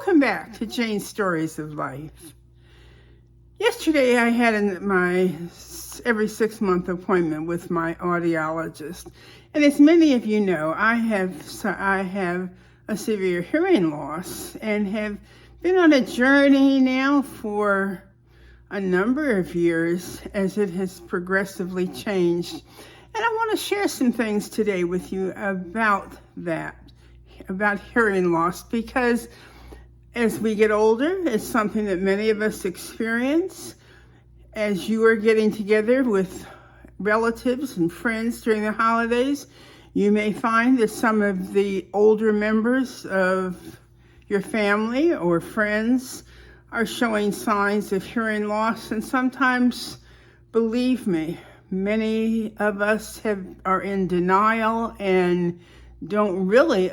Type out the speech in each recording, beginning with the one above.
Welcome back to Jane's Stories of Life. Yesterday I had my every 6-month appointment with my audiologist. And as many of you know, I have a severe hearing loss and have been on a journey now for a number of years as it has progressively changed. And I want to share some things today with you about that, about hearing loss, because as we get older, it's something that many of us experience. As you are getting together with relatives and friends during the holidays, you may find that some of the older members of your family or friends are showing signs of hearing loss. And sometimes, believe me, many of us are in denial and don't really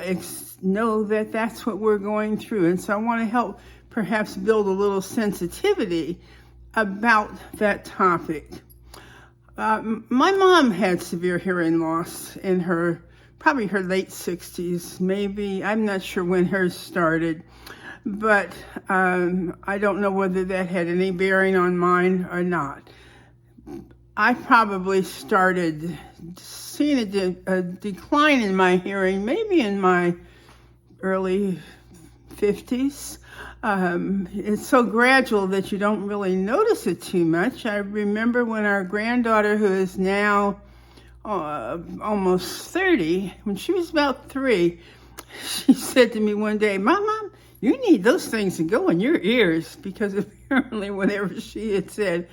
know that that's what we're going through. And so I want to help perhaps build a little sensitivity about that topic. My mom had severe hearing loss in probably her late 60s, maybe. I'm not sure when hers started, but I don't know whether that had any bearing on mine or not. I probably started seeing a decline in my hearing maybe in my early 50s. It's so gradual that you don't really notice it too much. I remember when our granddaughter, who is now almost 30, when she was about 3, she said to me one day, Mom, you need those things to go in your ears, because apparently whatever she had said,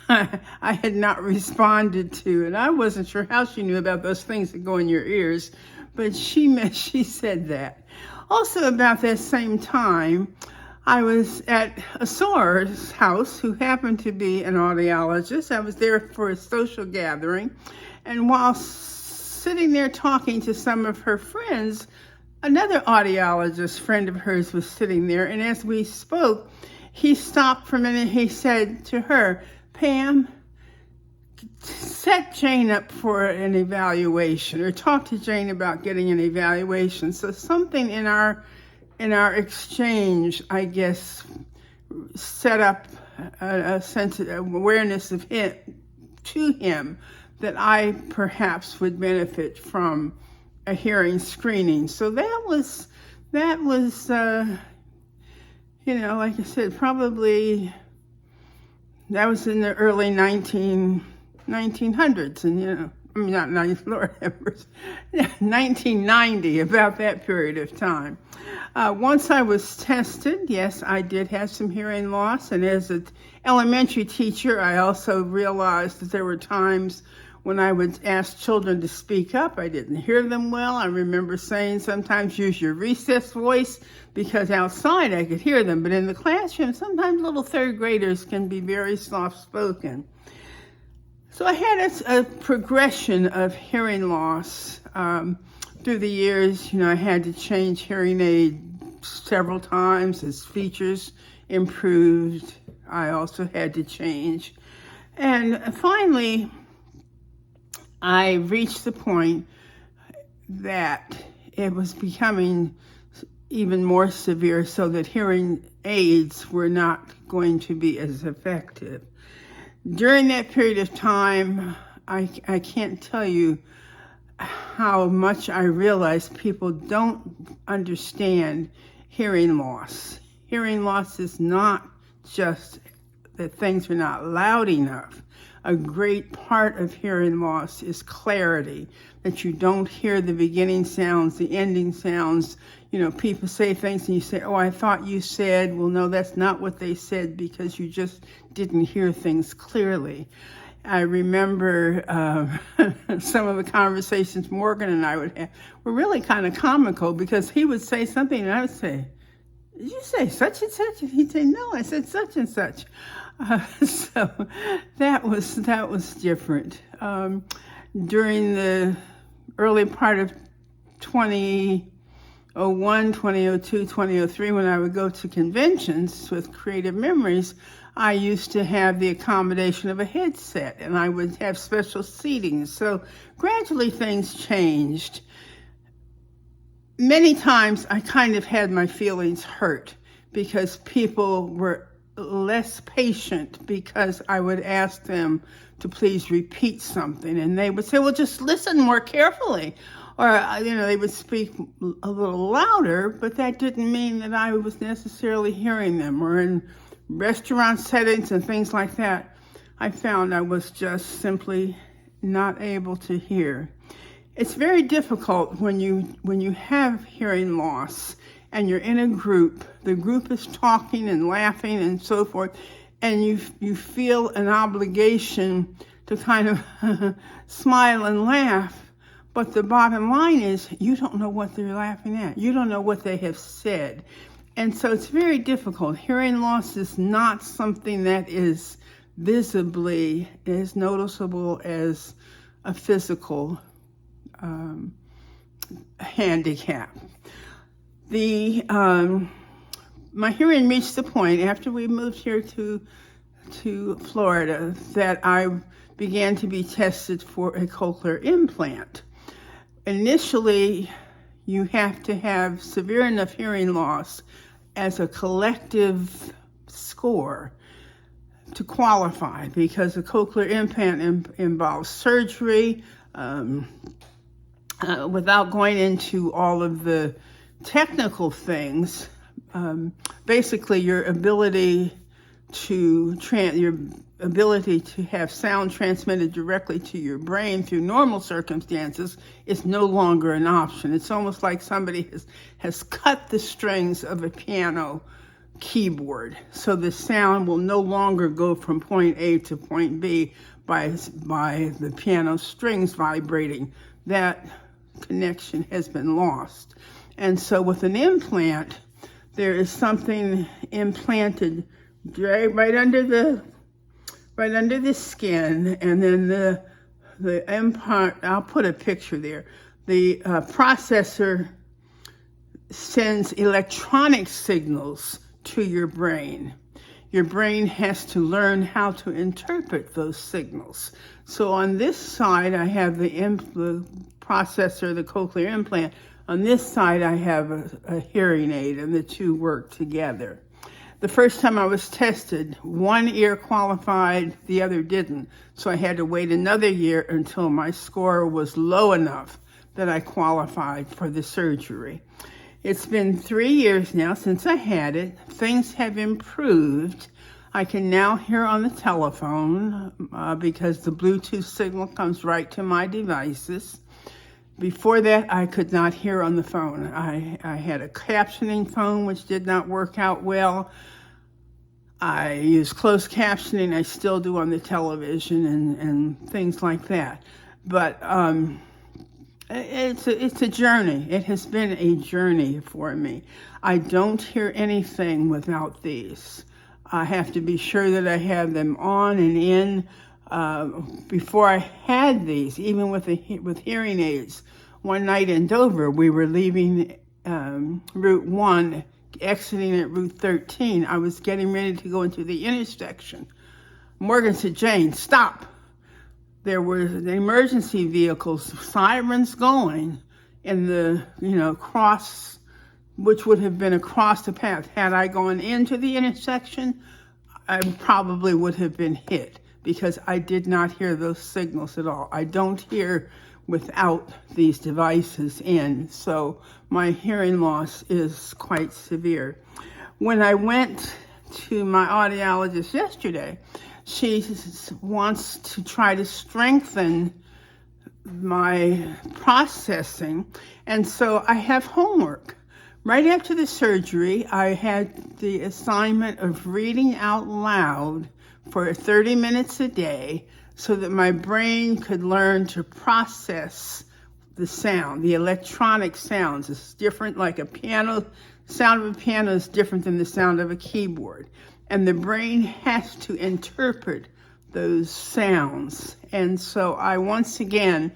I had not responded to, and I wasn't sure how she knew about those things that go in your ears, but she said that. Also, about that same time, I was at a Soar's house, who happened to be an audiologist. I was there for a social gathering, and while sitting there talking to some of her friends, another audiologist friend of hers was sitting there, and as we spoke, he stopped for a minute. He said to her, Pam, set Jane up for an evaluation, or talk to Jane about getting an evaluation. So something in our exchange, I guess, set up a sense of awareness of him to him that I perhaps would benefit from a hearing screening. So that was like I said, probably that was in the early 1900s, and not 1990, about that period of time. Once I was tested, yes, I did have some hearing loss, and as an elementary teacher, I also realized that there were times when I would ask children to speak up. I didn't hear them well. I remember saying sometimes use your recess voice, because outside I could hear them, but in the classroom, sometimes little third graders can be very soft-spoken. So I had a progression of hearing loss through the years. I had to change hearing aid several times as features improved. I also had to change. And finally, I reached the point that it was becoming even more severe, so that hearing aids were not going to be as effective. During that period of time, I can't tell you how much I realized people don't understand hearing loss. Hearing loss is not just that things are not loud enough. A great part of hearing loss is clarity, that you don't hear the beginning sounds, the ending sounds. People say things and you say, oh, I thought you said, well, no, that's not what they said, because you just didn't hear things clearly. I remember some of the conversations Morgan and I would have were really kind of comical, because he would say something and I would say, did you say such and such? And he'd say, no, I said such and such. So that was different. During the early part of 2001, 2002, 2003, when I would go to conventions with Creative Memories, I used to have the accommodation of a headset, and I would have special seating. So gradually things changed. Many times I kind of had my feelings hurt because people were less patient because I would ask them to please repeat something, and they would say, well, just listen more carefully. Or, they would speak a little louder, but that didn't mean that I was necessarily hearing them. Or in restaurant settings and things like that, I found I was just simply not able to hear. It's very difficult when you have hearing loss and you're in a group. The group is talking and laughing and so forth, and you feel an obligation to kind of smile and laugh. But the bottom line is you don't know what they're laughing at. You don't know what they have said. And so it's very difficult. Hearing loss is not something that is visibly as noticeable as a physical handicap. My hearing reached the point after we moved here to Florida that I began to be tested for a cochlear implant. Initially, you have to have severe enough hearing loss as a collective score to qualify, because a cochlear implant involves surgery. Without going into all of the technical things, basically your ability to have sound transmitted directly to your brain through normal circumstances is no longer an option. It's almost like somebody has cut the strings of a piano keyboard, so the sound will no longer go from point A to point B by the piano strings vibrating. That connection has been lost. And so with an implant, there is something implanted right under the skin, and then the implant, I'll put a picture there. The processor sends electronic signals to your brain. Your brain has to learn how to interpret those signals. So on this side, I have the processor, the cochlear implant. On this side, I have a hearing aid, and the two work together. The first time I was tested, one ear qualified, the other didn't. So I had to wait another year until my score was low enough that I qualified for the surgery. It's been 3 years now since I had it. Things have improved. I can now hear on the telephone because the Bluetooth signal comes right to my devices. Before that, I could not hear on the phone. I had a captioning phone, which did not work out well. I use closed captioning. I still do on the television and things like that. But it's a journey. It has been a journey for me. I don't hear anything without these. I have to be sure that I have them on and in. Before I had these, even with hearing aids, one night in Dover, we were leaving Route 1, exiting at Route 13. I was getting ready to go into the intersection. Morgan said, "Jane, stop." There were the emergency vehicles, sirens going in the, cross, which would have been across the path. Had I gone into the intersection, I probably would have been hit because I did not hear those signals at all. I don't hear without these devices in, so my hearing loss is quite severe. When I went to my audiologist yesterday, she wants to try to strengthen my processing, and so I have homework. Right after the surgery, I had the assignment of reading out loud for 30 minutes a day so that my brain could learn to process the sound, the electronic sounds. It's different, like a piano. Sound of a piano is different than the sound of a keyboard. And the brain has to interpret those sounds. And so I once again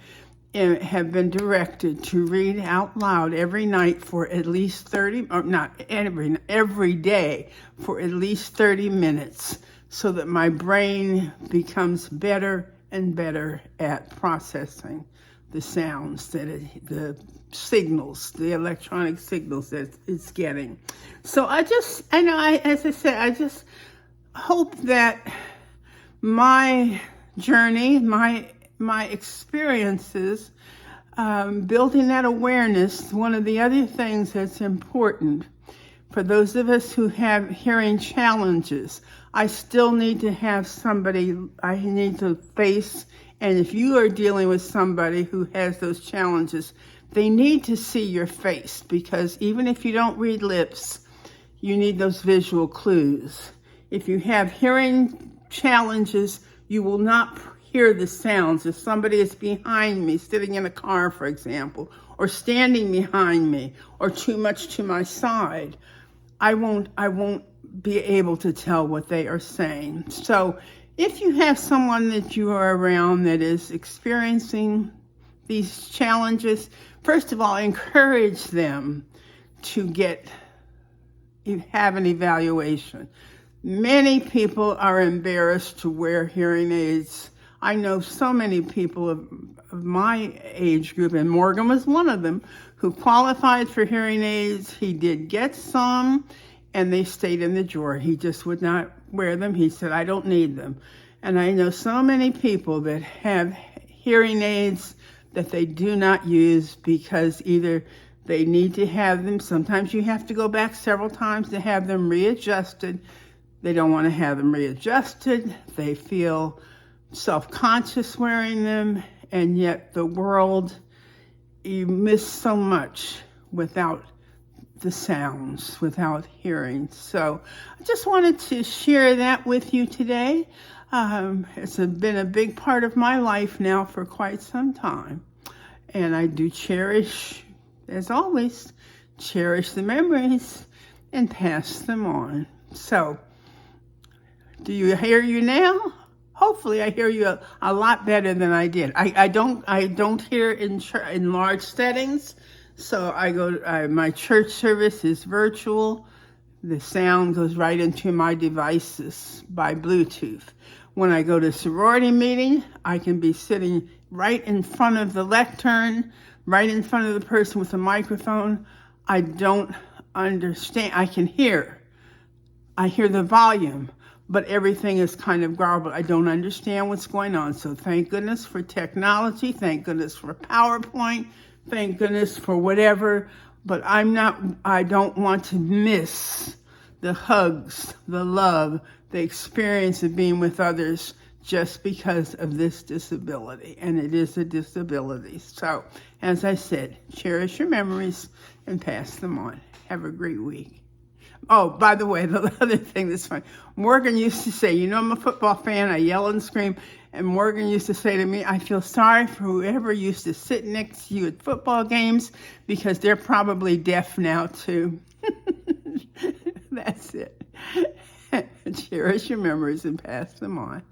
have been directed to read out loud every night for at least 30, or not every day for at least 30 minutes so that my brain becomes better and better at processing the sounds the signals, the electronic signals that it's getting. So as I said, I just hope that my journey, my experiences, building that awareness, one of the other things that's important for those of us who have hearing challenges, I still need to have somebody I need to face. And if you are dealing with somebody who has those challenges, they need to see your face, because even if you don't read lips, you need those visual clues. If you have hearing challenges, you will not hear the sounds. If somebody is behind me, sitting in a car, for example, or standing behind me, or too much to my side, I won't be able to tell what they are saying. So if you have someone that you are around that is experiencing these challenges, first of all, encourage them to have an evaluation. Many people are embarrassed to wear hearing aids. I know so many people of my age group, and Morgan was one of them, who qualified for hearing aids. He did get some, and they stayed in the drawer. He just would not wear them. He said, I don't need them. And I know so many people that have hearing aids that they do not use because either they need to have them. Sometimes you have to go back several times to have them readjusted. They don't want to have them readjusted. They feel self-conscious wearing them, and yet the world, you miss so much without the sounds, without hearing. So I just wanted to share that with you today. It's been a big part of my life now for quite some time. And I do cherish, as always, cherish the memories and pass them on. So, do you hear you now? Hopefully I hear you a lot better than I did. I don't hear in large settings. So my church service is virtual. The sound goes right into my devices by Bluetooth. When I go to sorority meeting, I can be sitting right in front of the lectern, right in front of the person with the microphone. I don't understand. I hear the volume, but everything is kind of garbled. I don't understand what's going on. So thank goodness for technology. Thank goodness for PowerPoint. Thank goodness for whatever. But I don't want to miss the hugs, the love, the experience of being with others just because of this disability. And it is a disability. So, as I said, cherish your memories and pass them on. Have a great week. Oh, by the way, the other thing that's funny, Morgan used to say, I'm a football fan, I yell and scream, and Morgan used to say to me, I feel sorry for whoever used to sit next to you at football games because they're probably deaf now too. That's it. Cherish your memories and pass them on.